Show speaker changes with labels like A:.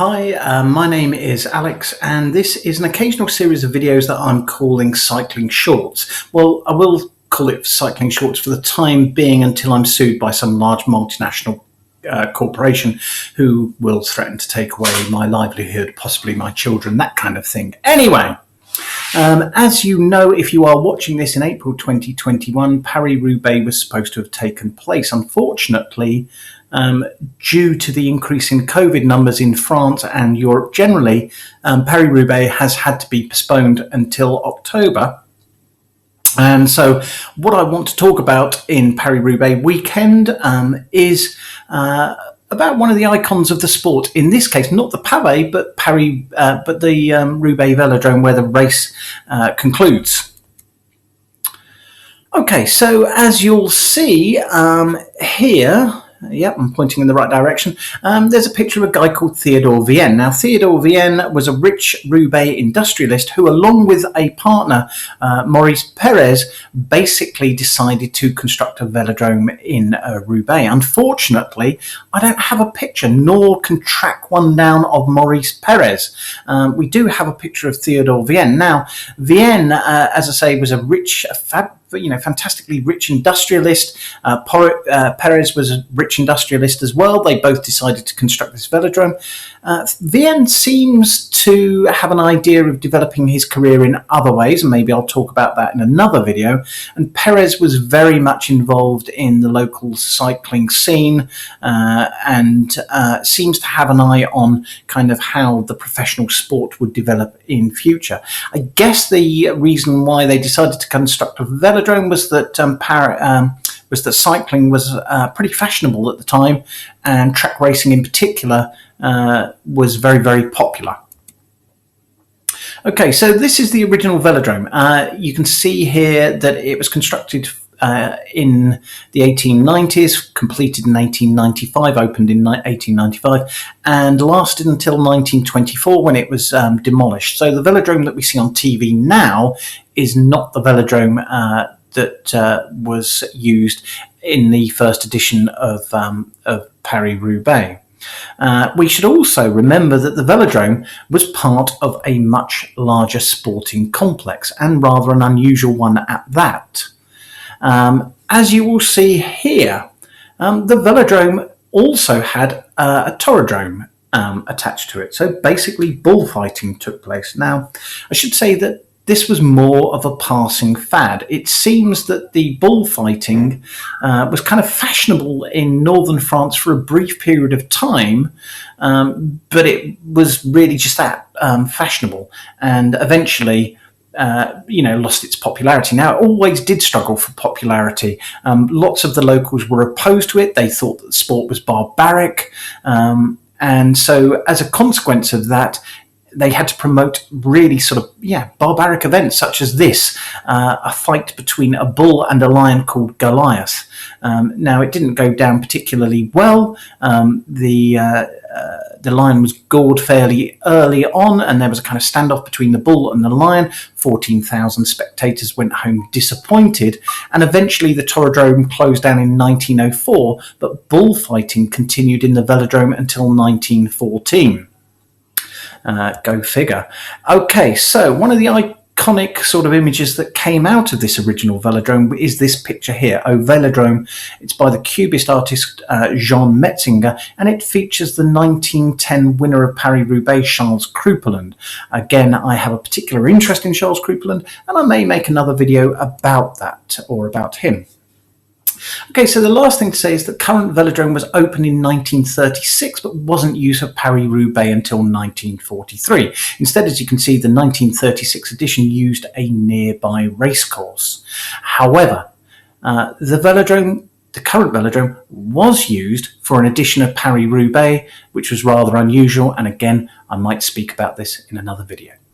A: Hi, my name is Alex, and this is an occasional series of videos that I'm calling Cycling Shorts. Well, I will call it Cycling Shorts for the time being until I'm sued by some large multinational corporation who will threaten to take away my livelihood, possibly my children, that kind of thing. Anyway, as you know, if you are watching this in April 2021, Paris-Roubaix was supposed to have taken place. Unfortunately, due to the increase in COVID numbers in France and Europe generally, Paris-Roubaix has had to be postponed until October. And so what I want to talk about in Paris-Roubaix weekend is about one of the icons of the sport. In this case, not the pavé, but the Roubaix Velodrome, where the race concludes. Okay, so as you'll see here, yep, I'm pointing in the right direction. There's a picture of a guy called Theodore Vienne. Now, Theodore Vienne was a rich Roubaix industrialist who, along with a partner, Maurice Perez, basically decided to construct a velodrome in Roubaix. Unfortunately, I don't have a picture, nor can track one down of Maurice Perez. We do have a picture of Theodore Vienne. Now, Vienne, as I say, was a rich, fantastically rich industrialist. Perez was a rich industrialist as well. They both decided to construct this velodrome. Vienne seems to have an idea of developing his career in other ways, and maybe I'll talk about that in another video. And Perez was very much involved in the local cycling scene and seems to have an eye on kind of how the professional sport would develop in future. I guess the reason why they decided to construct a velodrome was that cycling was pretty fashionable at the time, and track racing in particular was very, very popular. Okay, so this is the original velodrome. You can see here that it was constructed in the 1890s, completed in 1895, opened in 1895, and lasted until 1924 when it was demolished. So the velodrome that we see on TV now is not the velodrome that was used in the first edition of Paris-Roubaix. We should also remember that the velodrome was part of a much larger sporting complex, and rather an unusual one at that. As you will see here, the velodrome also had a torodrome attached to it. So basically bullfighting took place. Now, I should say that this was more of a passing fad. It seems that the bullfighting was kind of fashionable in northern France for a brief period of time, but it was really just that, fashionable, and eventually lost its popularity. Now, it always did struggle for popularity. Lots of the locals were opposed to it. They thought that the sport was barbaric, and so as a consequence of that, they had to promote really barbaric events such as this, a fight between a bull and a lion called Goliath. Now, it didn't go down particularly well. The lion was gored fairly early on, and there was a kind of standoff between the bull and the lion. 14,000 spectators went home disappointed, and eventually the torodrome closed down in 1904, but bullfighting continued in the velodrome until 1914. Go figure. Okay, so one of the iconic sort of images that came out of this original velodrome is this picture here, Au Velodrome. It's by the Cubist artist Jean Metzinger, and it features the 1910 winner of Paris-Roubaix, Charles Krupeland. Again, I have a particular interest in Charles Krupeland, and I may make another video about that, or about him. Okay, so the last thing to say is that current velodrome was opened in 1936, but wasn't used for Paris-Roubaix until 1943. Instead, as you can see, the 1936 edition used a nearby racecourse. However, the current velodrome was used for an edition of Paris-Roubaix, which was rather unusual, and again, I might speak about this in another video.